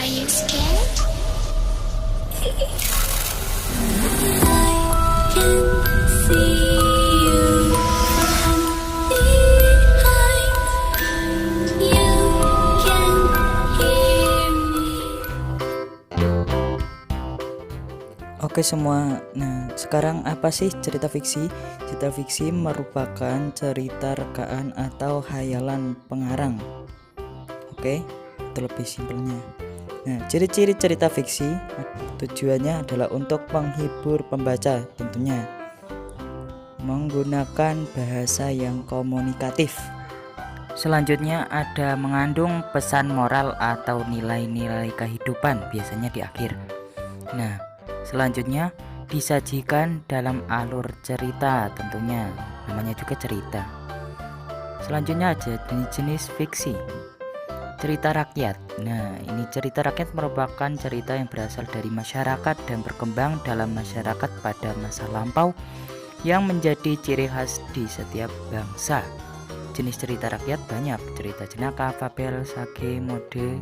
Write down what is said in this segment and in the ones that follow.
Are you scared? Oke semua, nah sekarang apa sih cerita fiksi? Cerita fiksi merupakan cerita rekaan atau hayalan pengarang. Oke, itu lebih simpelnya. Nah, ciri-ciri cerita fiksi tujuannya adalah untuk menghibur pembaca, tentunya menggunakan bahasa yang komunikatif. Selanjutnya ada mengandung pesan moral atau nilai-nilai kehidupan, biasanya di akhir. Nah, selanjutnya disajikan dalam alur cerita, tentunya namanya juga cerita. Selanjutnya ada jenis-jenis fiksi. Cerita rakyat. Nah, ini cerita rakyat merupakan cerita yang berasal dari masyarakat dan berkembang dalam masyarakat pada masa lampau yang menjadi ciri khas di setiap bangsa. Jenis cerita rakyat banyak: cerita jenaka, fabel, sage, mode,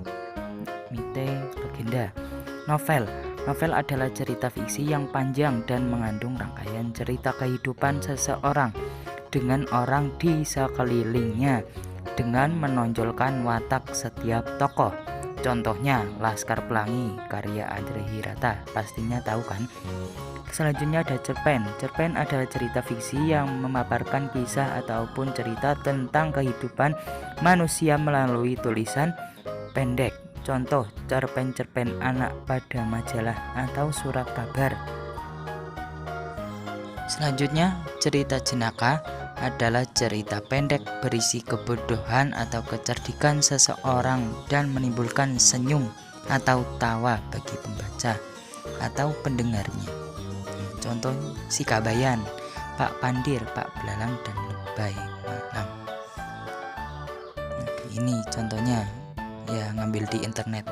mite, legenda. Novel. Novel adalah cerita fiksi yang panjang dan mengandung rangkaian cerita kehidupan seseorang dengan orang di sekelilingnya dengan menonjolkan watak setiap tokoh. Contohnya Laskar Pelangi karya Andre Hirata, pastinya tahu kan. Selanjutnya ada cerpen. Cerpen adalah cerita fiksi yang memaparkan kisah ataupun cerita tentang kehidupan manusia melalui tulisan pendek. Contoh cerpen-cerpen anak pada majalah atau surat kabar. Selanjutnya cerita jenaka adalah cerita pendek berisi kebodohan atau kecerdikan seseorang dan menimbulkan senyum atau tawa bagi pembaca atau pendengarnya. Contoh Si Kabayan, Pak Pandir, Pak Belalang, dan Lebay Malam. Ini contohnya, ya ngambil di internet.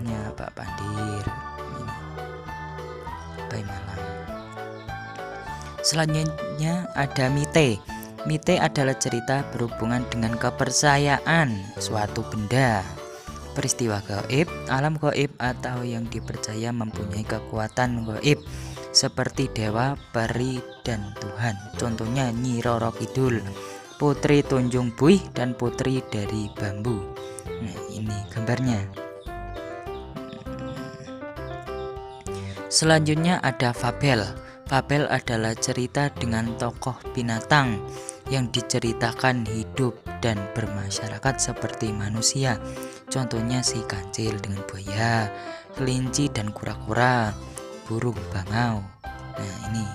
Ya, Pak Pandir, Lebay Malam. Selanjutnya ada mite. Mite adalah cerita berhubungan dengan kepercayaan suatu benda, peristiwa gaib, alam gaib, atau yang dipercaya mempunyai kekuatan gaib seperti dewa, peri, dan Tuhan. Contohnya Nyi Roro Kidul, Putri Tunjung Buih, dan Putri dari Bambu. Nah, ini gambarnya. Selanjutnya ada fabel. Fabel adalah cerita dengan tokoh binatang yang diceritakan hidup dan bermasyarakat seperti manusia. Contohnya si kancil dengan buaya, kelinci dan kura-kura, burung bangau. Nah, ini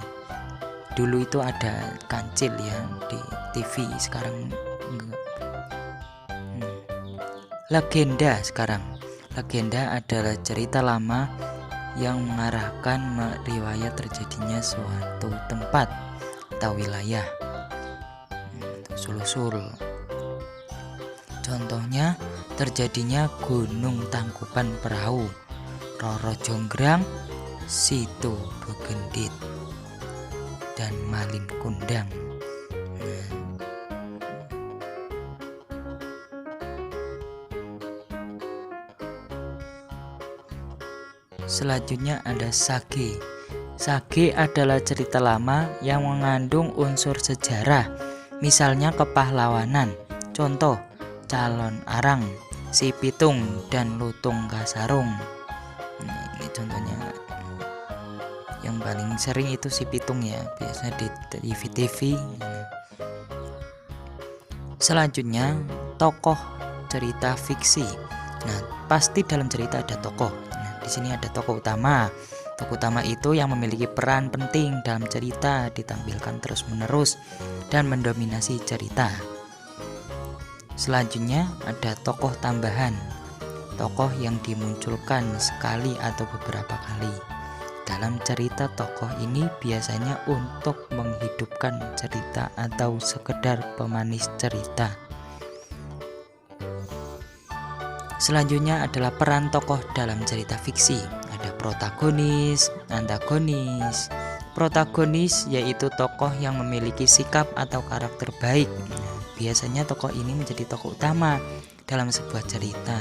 dulu itu ada kancil yang di TV, sekarang enggak. Legenda sekarang. Legenda adalah cerita lama yang mengarahkan riwayat terjadinya suatu tempat atau wilayah. Sul-usul. Contohnya terjadinya Gunung Tangkuban Perahu, Roro Jonggrang, Situ Begendit, dan Malin Kundang. Selanjutnya ada sage. Sage adalah cerita lama yang mengandung unsur sejarah, misalnya kepahlawanan. Contoh Calon Arang, Si Pitung, dan Lutung Kasarung. Nah, ini contohnya. Yang paling sering itu Si Pitung ya, biasanya di TV-TV. Selanjutnya tokoh cerita fiksi. Nah, pasti dalam cerita ada tokoh. Di sini ada tokoh utama. Tokoh utama itu yang memiliki peran penting dalam cerita, ditampilkan terus-menerus dan mendominasi cerita. Selanjutnya ada tokoh tambahan. Tokoh yang dimunculkan sekali atau beberapa kali. Dalam cerita, tokoh ini biasanya untuk menghidupkan cerita atau sekedar pemanis cerita. Selanjutnya adalah peran tokoh dalam cerita fiksi. Ada protagonis, antagonis. Protagonis yaitu tokoh yang memiliki sikap atau karakter baik. Biasanya tokoh ini menjadi tokoh utama dalam sebuah cerita.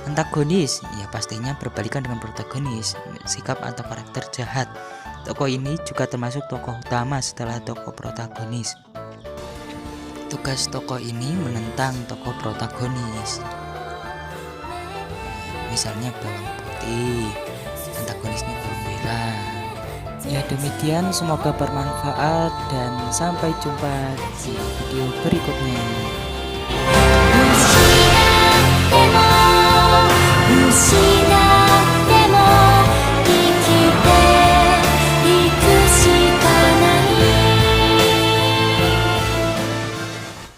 Antagonis ya pastinya berbalikan dengan protagonis, sikap atau karakter jahat. Tokoh ini juga termasuk tokoh utama setelah tokoh protagonis. Tugas tokoh ini menentang tokoh protagonis. Misalnya bawang putih, antagonisnya bawang merah. Ya demikian, semoga bermanfaat dan sampai jumpa di video berikutnya.